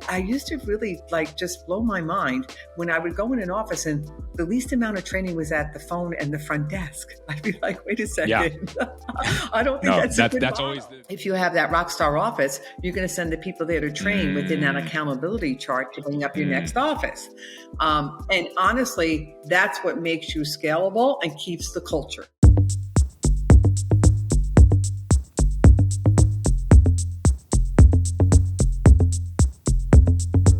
I used to really just blow my mind when I would go in an office and the least amount of training was at the phone and the front desk. I'd be like, wait a second. Yeah. I don't think that's always if you have that rock star office, you're going to send the people there to train within that accountability chart to bring up your next office. And honestly, that's what makes you scalable and keeps the culture.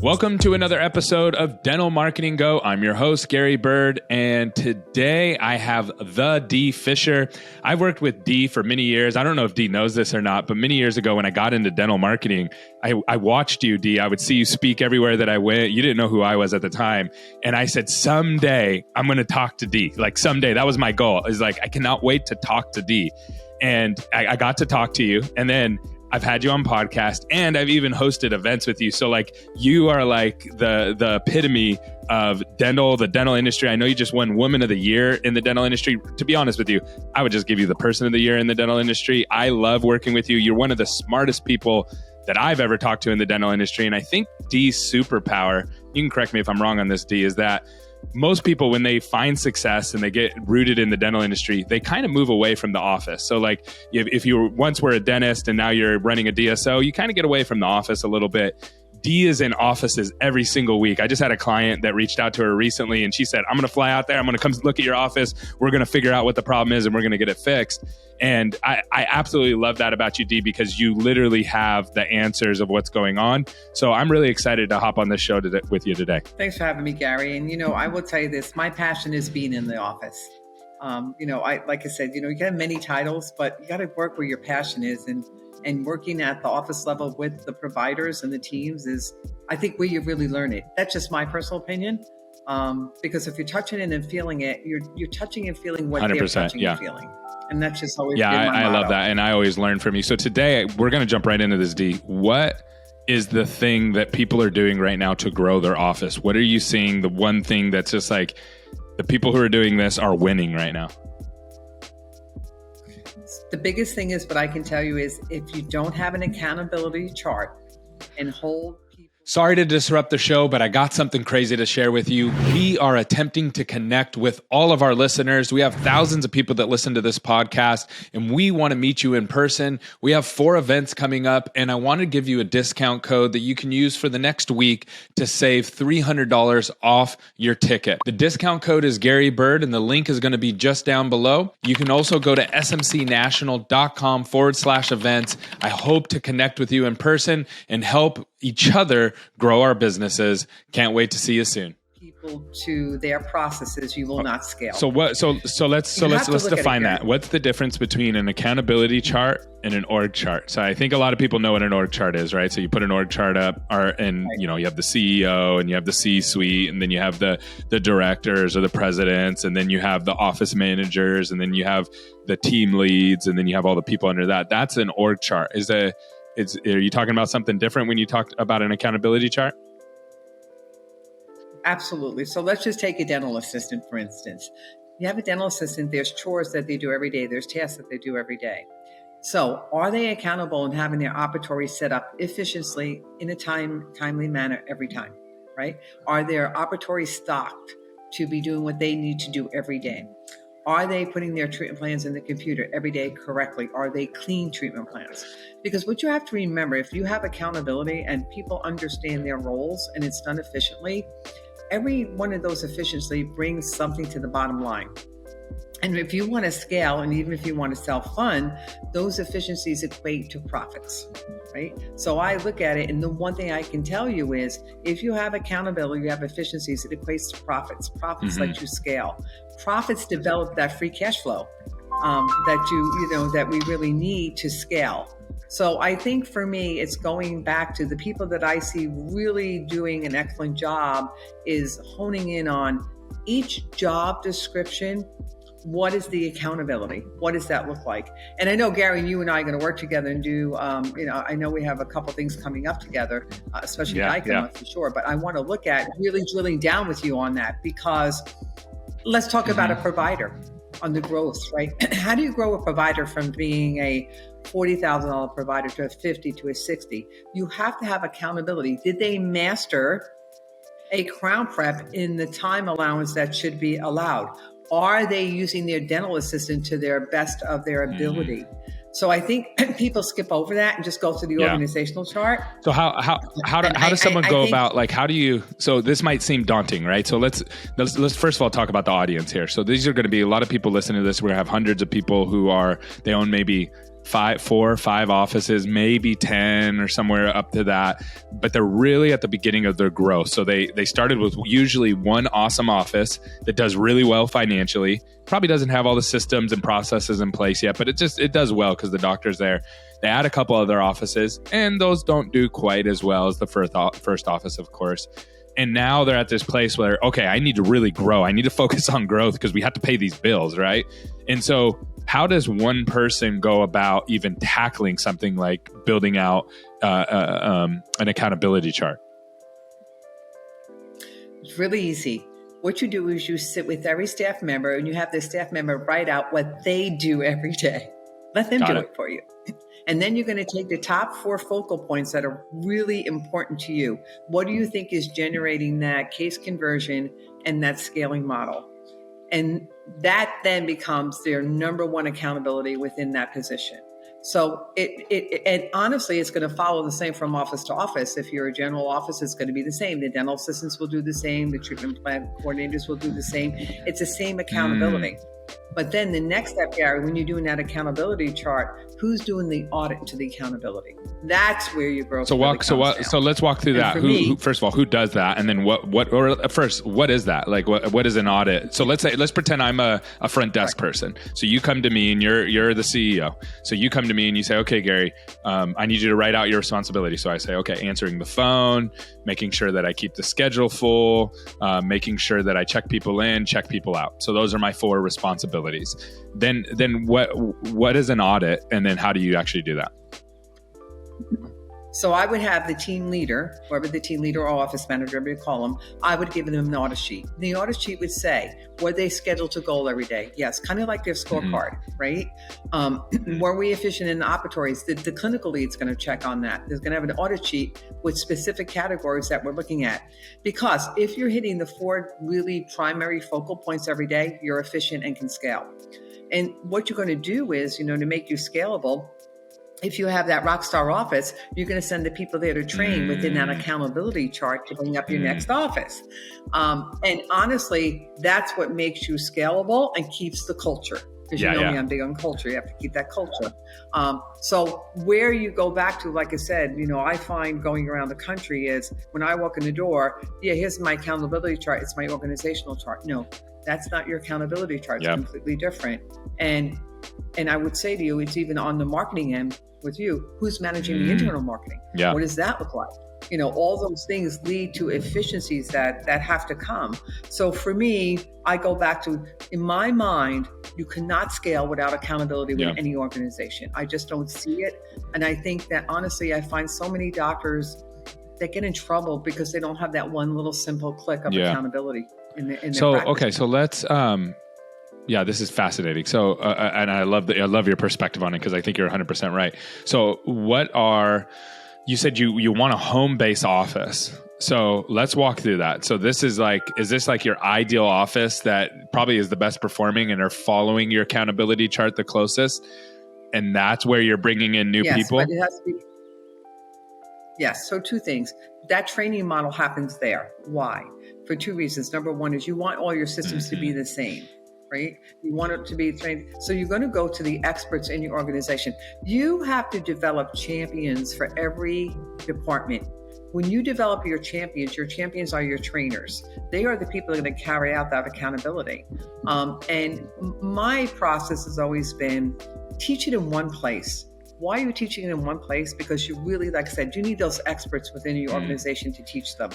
Welcome to another episode of Dental Marketing Go. I'm your host, Gary Bird, and today I have the Dee Fischer. I've worked with Dee for many years. I don't know if Dee knows this or not, but many years ago when I got into dental marketing, I watched you, Dee. I would see you speak everywhere that I went. You didn't know who I was at the time. And I said, someday I'm going to talk to Dee. Like someday, that was my goal. It's like, I cannot wait to talk to Dee. And I got to talk to you. And then I've had you on podcast and I've even hosted events with you. So like you are like the epitome of the dental industry. I know you just won Woman of the Year in the dental industry. To be honest with you, I would just give you the Person of the Year in the dental industry. I love working with you. You're one of the smartest people that I've ever talked to in the dental industry. And I think Dee's superpower, you can correct me if I'm wrong on this, Dee, is that most people, when they find success and they get rooted in the dental industry, they kind of move away from the office. So like if you once were a dentist and now you're running a DSO, you kind of get away from the office a little bit. Dee is in offices every single week. I just had a client that reached out to her recently and she said, I'm going to fly out there. I'm going to come look at your office. We're going to figure out what the problem is and we're going to get it fixed. And I absolutely love that about you, Dee, because you literally have the answers of what's going on. So I'm really excited to hop on this show with you today. Thanks for having me, Gary. And, I will tell you this, my passion is being in the office. Like I said, you can have many titles, but you got to work where your passion is. And working at the office level with the providers and the teams is, I think, where you really learn it. That's just my personal opinion. Because if you're touching it and feeling it, you're touching and feeling what they're touching and feeling. And that's just always been my motto. I love that. And I always learn from you. So today we're going to jump right into this, Dee. What is the thing that people are doing right now to grow their office? What are you seeing? The one thing that's just like the people who are doing this are winning right now? The biggest thing is, what I can tell you is, if you don't have an accountability chart and hold people. Sorry to disrupt the show, but I got something crazy to share with you. We are attempting to connect with all of our listeners. We have thousands of people that listen to this podcast, and we want to meet you in person. We have 4 events coming up, and I want to give you a discount code that you can use for the next week to save $300 off your ticket. The discount code is Gary Bird, and the link is going to be just down below. You can also go to smcnational.com/events. I hope to connect with you in person and help each other grow our businesses. Can't wait to see you soon. People to their processes, you will not scale. So let's define that. What's the difference between an accountability chart and an org chart? So I think a lot of people know what an org chart is, right? So you put an org chart up, you have the CEO and you have the C-suite, and then you have the directors or the presidents, and then you have the office managers, and then you have the team leads, and then you have all the people under that. That's an org chart. Are you talking about something different when you talk about an accountability chart? Absolutely. So let's just take a dental assistant, for instance. You have a dental assistant, there's chores that they do every day. There's tasks that they do every day. So are they accountable and having their operatories set up efficiently in a timely manner every time, right? Are their operatories stocked to be doing what they need to do every day? Are they putting their treatment plans in the computer every day correctly? Are they clean treatment plans? Because what you have to remember, if you have accountability and people understand their roles and it's done efficiently, every one of those efficiency brings something to the bottom line. And if you want to scale, and even if you want to self-fund, those efficiencies equate to profits, right? So I look at it, and the one thing I can tell you is, if you have accountability, you have efficiencies, it equates to profits. Profits let you scale. Profits develop that free cash flow that we really need to scale. So I think for me, it's going back to the people that I see really doing an excellent job is honing in on each job description. What is the accountability? What does that look like? And I know, Gary, you and I are going to work together and do, I know we have a couple things coming up together, especially for sure. But I want to look at really drilling down with you on that, because let's talk about a provider. on the growth, right? How do you grow a provider from being a $40,000 provider to a 50 to a 60? You have to have accountability. Did they master a crown prep in the time allowance that should be allowed? Are they using their dental assistant to their best of their ability? So I think people skip over that and just go to the organizational chart. So how does someone go about, like, how do you, so this might seem daunting, right? So let's first of all talk about the audience here. So these are going to be a lot of people listening to this. We're going to have hundreds of people who they own maybe 4 or 5 offices, maybe 10 or somewhere up to that, but they're really at the beginning of their growth. So they started with usually one awesome office that does really well financially, probably doesn't have all the systems and processes in place yet, but it does well because the doctor's there. They add a couple other offices, and those don't do quite as well as the first office, of course. And now they're at this place where, okay, I need to really grow. I need to focus on growth because we have to pay these bills, right? And so how does one person go about even tackling something like building out an accountability chart? It's really easy. What you do is you sit with every staff member and you have the staff member write out what they do every day. Let them do it for you. And then you're going to take the top 4 focal points that are really important to you. What do you think is generating that case conversion and that scaling model? And that then becomes their number one accountability within that position. So and honestly, it's going to follow the same from office to office. If you're a general office, it's going to be the same. The dental assistants will do the same. The treatment plan coordinators will do the same. It's the same accountability. But then the next step, Gary, when you're doing that accountability chart, who's doing the audit to the accountability? That's where your growth. So let's walk through that. Who, first of all, who does that, and then what is that? Like, what is an audit? So let's pretend I'm a front desk person. So you come to me and you're the CEO. So you come to me and you say, okay, Gary, I need you to write out your responsibility. So I say, okay, answering the phone, making sure that I keep the schedule full, making sure that I check people in, check people out. So those are my 4 responsibilities. Then what is an audit, and then how do you actually do that? So I would have the team leader, whoever the team leader or office manager, whatever you call them, I would give them an audit sheet. The audit sheet would say, were they scheduled to goal every day? Yes, kind of like their scorecard, right? Were we efficient in the operatories? The clinical lead's going to check on that. There's going to have an audit sheet with specific categories that we're looking at. Because if you're hitting the 4 really primary focal points every day, you're efficient and can scale. And what you're going to do is, to make you scalable, if you have that rock star office, you're going to send the people there to train within that accountability chart to bring up your next office. And honestly, that's what makes you scalable and keeps the culture. Because me, I'm big on culture. You have to keep that culture. So where you go back to, like I said, I find going around the country is when I walk in the door, here's my accountability chart. It's my organizational chart. No, that's not your accountability chart. It's completely different. And I would say to you, it's even on the marketing end with you, who's managing the internal marketing? Yeah. What does that look like? All those things lead to efficiencies that have to come. So for me, I go back to, in my mind, you cannot scale without accountability with any organization. I just don't see it. And I think that honestly, I find so many doctors that get in trouble because they don't have that one little simple click of accountability in their practice. Okay, so let's... this is fascinating. So, and I love your perspective on it because I think you're 100% right. So you said you want a home-based office. So let's walk through that. So is this like your ideal office that probably is the best performing and are following your accountability chart the closest? And that's where you're bringing in new people? But it has to be. Yes. So 2 things. That training model happens there. Why? For 2 reasons. Number 1 is you want all your systems to be the same. Right? You want it to be trained. So you're going to go to the experts in your organization. You have to develop champions for every department. When you develop your champions are your trainers. They are the people that are going to carry out that accountability. And my process has always been teach it in one place. Why are you teaching it in one place? Because you really, like I said, you need those experts within your organization to teach them.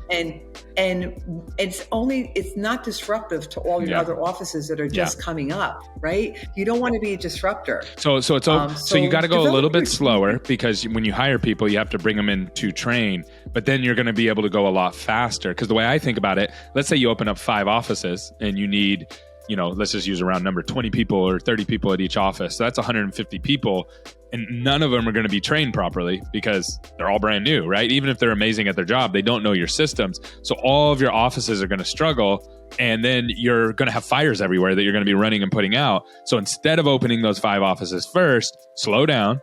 And it's not disruptive to all your other offices that are just coming up, right? You don't want to be a disruptor. So you got to go a little bit slower because when you hire people, you have to bring them in to train, but then you're going to be able to go a lot faster. Because the way I think about it, let's say you open up 5 offices and you need let's just use a round number, 20 people or 30 people at each office. So that's 150 people. And none of them are going to be trained properly because they're all brand new, right? Even if they're amazing at their job, they don't know your systems. So all of your offices are going to struggle. And then you're going to have fires everywhere that you're going to be running and putting out. So instead of opening those 5 offices first, slow down,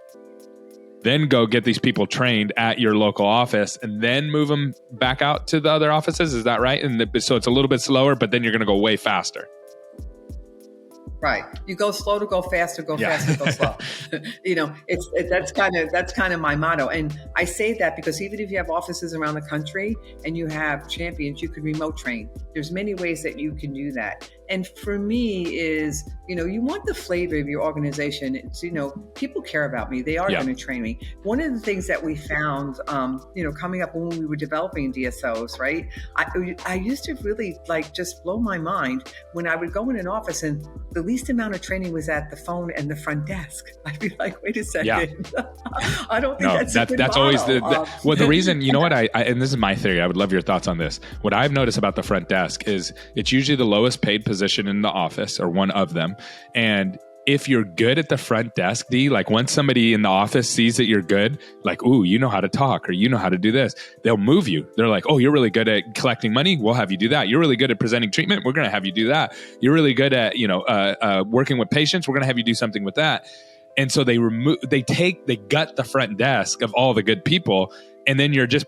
then go get these people trained at your local office and then move them back out to the other offices. Is that right? And so it's a little bit slower, but then you're going to go way faster. Right. You go slow to go fast, or go fast to go slow. That's kind of my motto. And I say that because even if you have offices around the country and you have champions, you could remote train. There's many ways that you can do that. And for me is, you want the flavor of your organization. It's, people care about me. They are going to train me. One of the things that we found, coming up when we were developing DSOs, right? I used to really just blow my mind when I would go in an office and the least amount of training was at the phone and the front desk. I'd be like, wait a second. Yeah. I don't think that's a good that's model. Always the reason, what I and this is my theory. I would love your thoughts on this. What I've noticed about the front desk is it's usually the lowest paid position in the office, or one of them. And if you're good at the front desk, Dee, once somebody in the office sees that you're good, ooh, you know how to talk, or you know how to do this, they'll move you. They're like, oh, you're really good at collecting money. We'll have you do that. You're really good at presenting treatment. We're going to have you do that. You're really good at, working with patients. We're going to have you do something with that. And so they gut the front desk of all the good people. And then you're just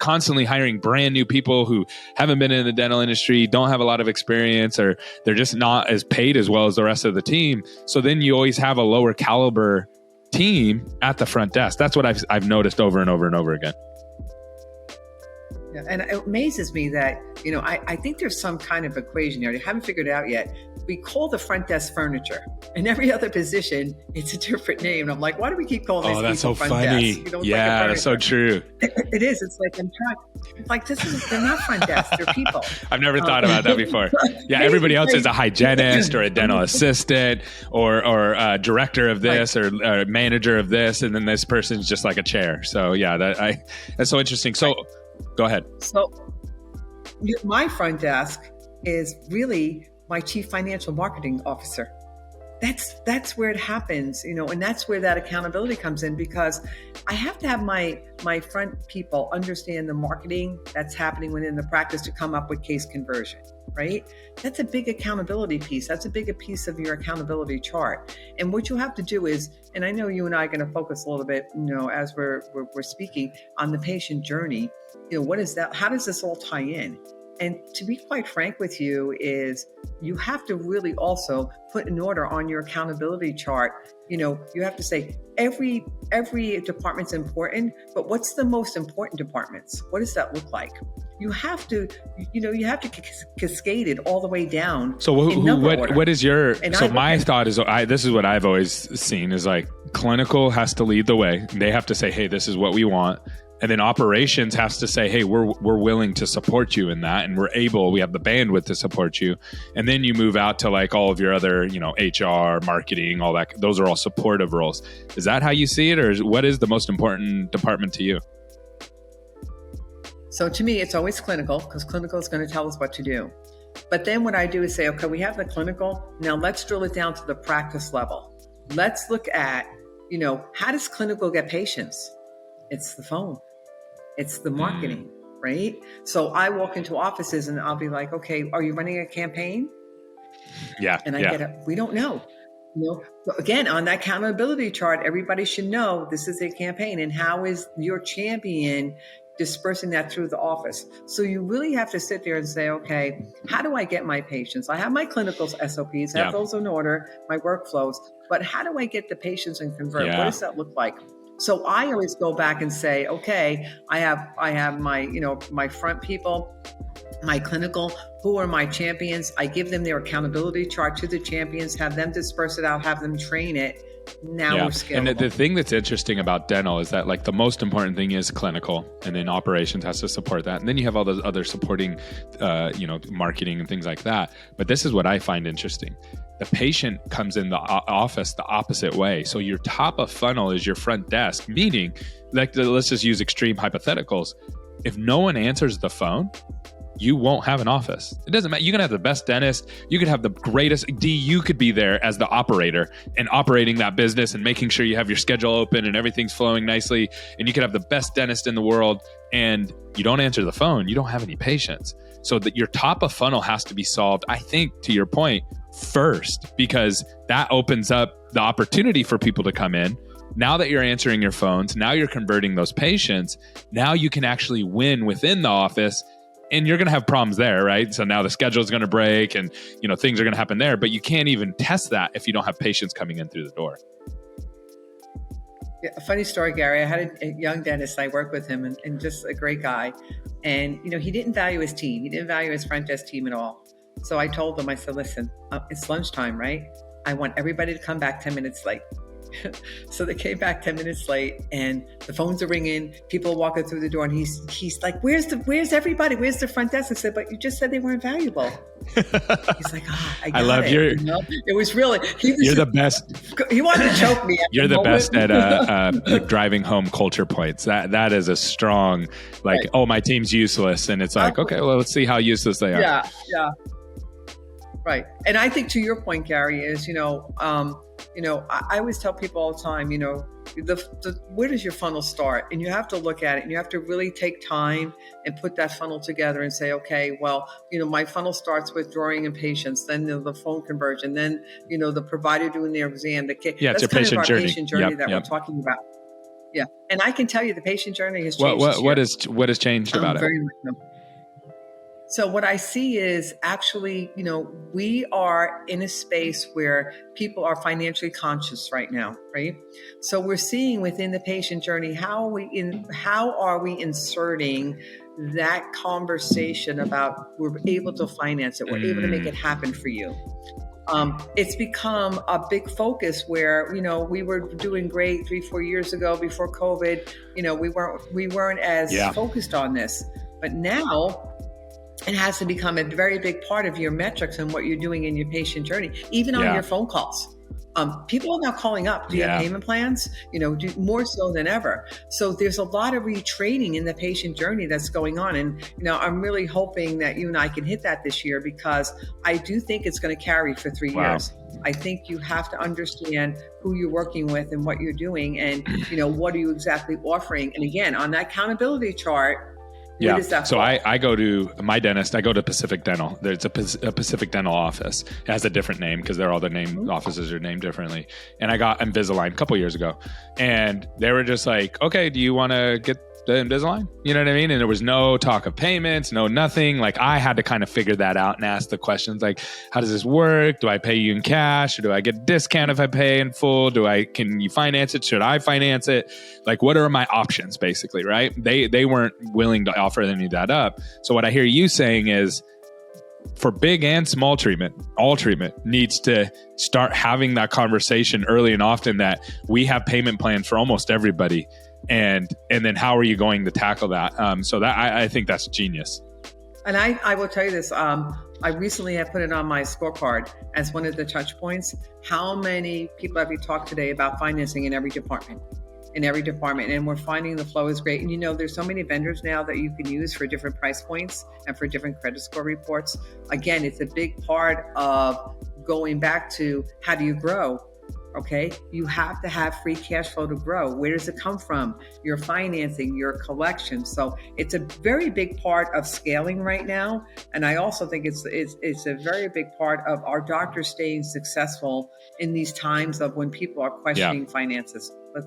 constantly hiring brand new people who haven't been in the dental industry, don't have a lot of experience, or they're just not as paid as well as the rest of the team. So then you always have a lower caliber team at the front desk. That's what I've noticed over and over and over again. Yeah, and it amazes me that, I think there's some kind of equation here. I haven't figured it out yet. We call the front desk furniture. In every other position, it's a different name. And I'm like, why do we keep calling these that's people so front funny. desk? Yeah, that's so true. It is. It's like, they're not front desk, they're people. I've never thought about that before. Yeah, everybody else is a hygienist or a dental assistant or a director of this, or a manager of this. And then this person's just like a chair. So yeah, that's so interesting. So go ahead. So my front desk is really my chief financial marketing officer. That's where it happens, and that's where that accountability comes in, because I have to have my front people understand the marketing that's happening within the practice to come up with case conversion, right? That's a big accountability piece. That's a big piece of your accountability chart. And what you have to do is, and I know you and I are going to focus a little bit, as we're speaking on the patient journey, what is that? How does this all tie in? And to be quite frank with you is you have to really also put an order on your accountability chart. You have to say every department's important, but what's the most important departments? What does that look like? You have to cascade it all the way down. So what is your, my thought is, this is what I've always seen is clinical has to lead the way. They have to say, hey, this is what we want. And then operations has to say, hey, we're willing to support you in that. And we have the bandwidth to support you. And then you move out to all of your other, HR, marketing, all that. Those are all supportive roles. Is that how you see it? Or what is the most important department to you? So to me, it's always clinical, because clinical is going to tell us what to do. But then what I do is say, okay, we have the clinical. Now let's drill it down to the practice level. Let's look at, how does clinical get patients? It's the phone. It's the marketing, right? So I walk into offices and I'll be like, okay, are you running a campaign? Yeah. And we don't know. So again, on that accountability chart, everybody should know this is a campaign, and how is your champion dispersing that through the office. So you really have to sit there and say, okay, how do I get my patients? I have my clinical SOPs, have those in order, my workflows, but how do I get the patients and convert? What does that look like? So I always go back and say, okay, I have my, my front people, my clinical, who are my champions. I give them their accountability chart to the champions, have them disperse it out, have them train it. Now we're scalable. And the thing that's interesting about dental is that the most important thing is clinical, and then operations has to support that. And then you have all those other supporting, marketing and things like that. But this is what I find interesting. The patient comes in the office the opposite way. So your top of funnel is your front desk, meaning let's just use extreme hypotheticals. If no one answers the phone, you won't have an office. It doesn't matter. You can have the best dentist. You could have the greatest D. You could be there as the operator and operating that business and making sure you have your schedule open and everything's flowing nicely. And you could have the best dentist in the world and you don't answer the phone. You don't have any patients. So that your top of funnel has to be solved, I think, to your point, first, because that opens up the opportunity for people to come in. Now that you're answering your phones, now you're converting those patients. Now you can actually win within the office. And you're going to have problems there, right? So now the schedule is going to break and, things are going to happen there, but you can't even test that if you don't have patients coming in through the door. Yeah, a funny story, Gary. I had a young dentist. I worked with him and just a great guy. And, he didn't value his team. He didn't value his front desk team at all. So I told him, I said, listen, it's lunchtime, right? I want everybody to come back 10 minutes late. So they came back 10 minutes late and the phones are ringing. People are walking through the door and he's like, where's everybody? Where's the front desk? I said, but you just said they weren't valuable. He's like, I love it. It was really, you're the best. He wanted to choke me. You're the best at driving home culture points. That is a strong, like, right. Oh, my team's useless. And it's like, okay, well, let's see how useless they are. Yeah. Right. And I think to your point, Gary, is, I always tell people all the time, where does your funnel start? And you have to look at it and you have to really take time and put that funnel together and say, okay, well, my funnel starts with drawing in patients, then the phone conversion, then, the provider doing their exam. That's it's your kind patient of our journey. Patient journey that we're talking about. Yeah. And I can tell you the patient journey has changed. What has changed about it? Very much so. So what I see is actually, we are in a space where people are financially conscious right now, right? So we're seeing within the patient journey, how are we inserting that conversation about we're able to finance it, we're able to make it happen for you. It's become a big focus where, we were doing great 3-4 years ago before COVID, we weren't as focused on this, but now it has to become a very big part of your metrics and what you're doing in your patient journey, even on your phone calls. People are now calling up. Do you have payment plans? More so than ever. So there's a lot of retraining in the patient journey that's going on. And, I'm really hoping that you and I can hit that this year because I do think it's going to carry for 3 years. I think you have to understand who you're working with and what you're doing and, what are you exactly offering? And again, on that accountability chart, yeah. So I go to my dentist. I go to Pacific Dental. There's a Pacific Dental office. It has a different name because they're all the name offices are named differently. And I got Invisalign a couple years ago, and they were just like, "Okay, do you want to get the Invisalign?" You know what I mean? And there was no talk of payments, no nothing. Like I had to kind of figure that out and ask the questions like, "How does this work? Do I pay you in cash, or do I get a discount if I pay in full? Can you finance it? Should I finance it? Like, what are my options?" Basically, right? They weren't willing to offer any of that up. So what I hear you saying is, for big and small treatment, all treatment needs to start having that conversation early and often that we have payment plans for almost everybody. And then how are you going to tackle that? So that I think that's genius. And I will tell you this. I recently have put it on my scorecard as one of the touch points. How many people have you talked today about financing in every department? And we're finding the flow is great. And there's so many vendors now that you can use for different price points and for different credit score reports. Again, it's a big part of going back to how do you grow? Okay, you have to have free cash flow to grow. Where does it come from? Your financing, your collection. So it's a very big part of scaling right now. And I also think it's a very big part of our doctors staying successful in these times of when people are questioning finances. But,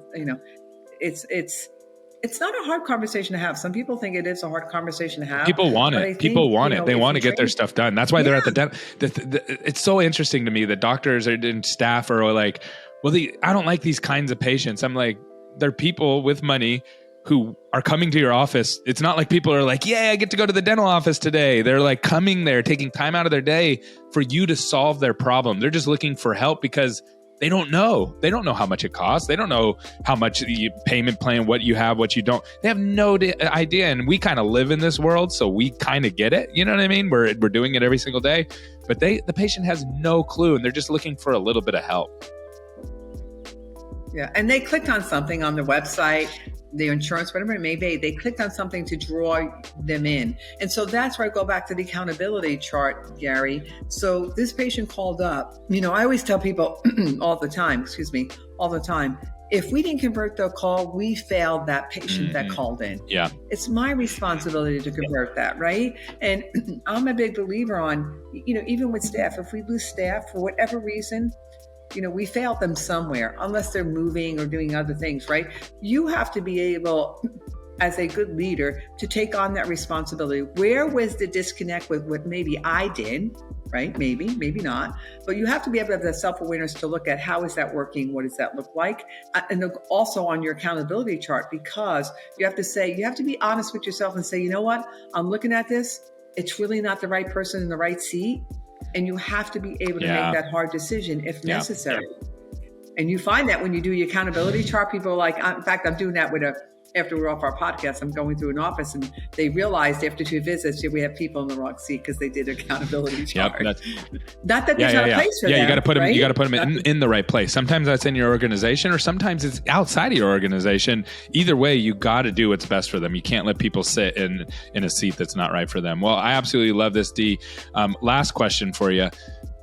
it's not a hard conversation to have. Some people think it is a hard conversation to have. People want it. People want it. They want to get their stuff done. That's why they're at the dentist. It's so interesting to me that doctors and staff are like, well, I don't like these kinds of patients. I'm like, they're people with money who are coming to your office. It's not like people are like, yeah, I get to go to the dental office today. They're like coming there, taking time out of their day for you to solve their problem. They're just looking for help because they don't know. They don't know how much it costs. They don't know how much the payment plan, what you have, what you don't. They have no idea. And we kind of live in this world, so we kind of get it. You know what I mean? We're doing it every single day. But the patient has no clue, and they're just looking for a little bit of help. Yeah. And they clicked on something on the website, the insurance, whatever it may be, they clicked on something to draw them in. And so that's where I go back to the accountability chart, Gary. So this patient called up, I always tell people all the time, if we didn't convert the call, we failed that patient that called in. Yeah. It's my responsibility to convert that, right? And I'm a big believer on, even with staff, if we lose staff for whatever reason, we failed them somewhere, unless they're moving or doing other things, right? You have to be able, as a good leader, to take on that responsibility. Where was the disconnect with what maybe I did, right? Maybe not. But you have to be able to have the self-awareness to look at how is that working? What does that look like? And also on your accountability chart, because you have to be honest with yourself and say, you know what? I'm looking at this. It's really not the right person in the right seat. And you have to be able to make that hard decision if necessary. And you find that when you do your accountability chart, people are like, in fact, I'm doing that after we're off our podcast, I'm going through an office and they realized after 2 visits, we have people in the wrong seat because they did accountability chart. Not that there's not a place for them. Yeah, you got to put them. Right? You got to put them in the right place. Sometimes that's in your organization, or sometimes it's outside of your organization. Either way, you got to do what's best for them. You can't let people sit in a seat that's not right for them. Well, I absolutely love this, Dee. Last question for you.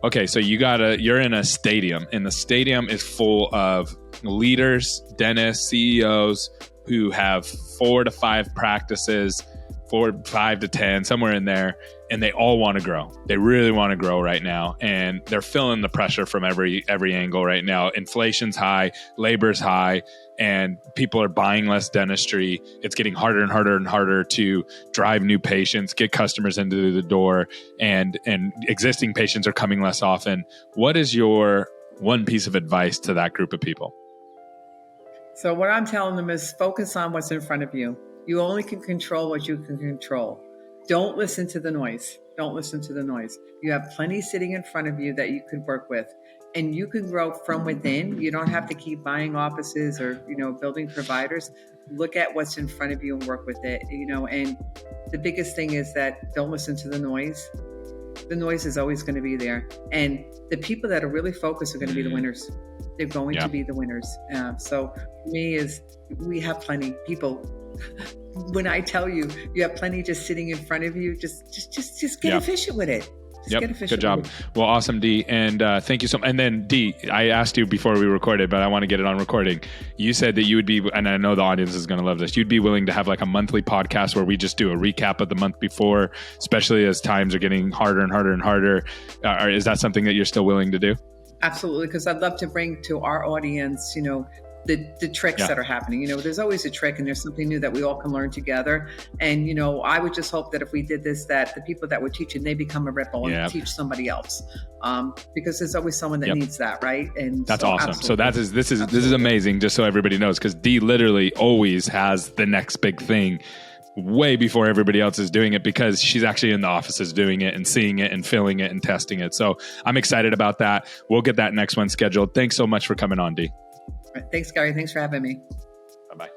Okay, so you're in a stadium, and the stadium is full of leaders, dentists, CEOs who have 4 to 5 practices, 5 to 10, somewhere in there, and they all want to grow. They really want to grow right now, and they're feeling the pressure from every angle right now. Inflation's high, labor's high, and people are buying less dentistry. It's getting harder and harder and harder to drive new patients, get customers into the door, and existing patients are coming less often. What is your one piece of advice to that group of people? So what I'm telling them is focus on what's in front of you. You only can control what you can control. Don't listen to the noise. You have plenty sitting in front of you that you could work with, and you can grow from within. You don't have to keep buying offices or, building providers. Look at what's in front of you and work with it, and the biggest thing is that don't listen to the noise. The noise is always going to be there. And the people that are really focused are going to be the winners. They're going to be the winners. So for me we have plenty people. When I tell you, you have plenty just sitting in front of you, just get efficient with it. Good job. Well, awesome, Dee. And thank you so much. And then Dee, I asked you before we recorded, but I want to get it on recording. You said that you would be, and I know the audience is going to love this, you'd be willing to have like a monthly podcast where we just do a recap of the month before, especially as times are getting harder and harder and harder. Is that something that you're still willing to do? Absolutely, because I'd love to bring to our audience, the tricks that are happening. There's always a trick and there's something new that we all can learn together. And, I would just hope that if we did this, that the people that were teaching, they become a ripple and teach somebody else. Because there's always someone that needs that, right? And that's awesome. So this is amazing, just so everybody knows, because Dee literally always has the next big thing way before everybody else is doing it, because she's actually in the offices doing it and seeing it and feeling it and testing it. So I'm excited about that. We'll get that next one scheduled. Thanks so much for coming on, Dee. Thanks, Gary. Thanks for having me. Bye-bye.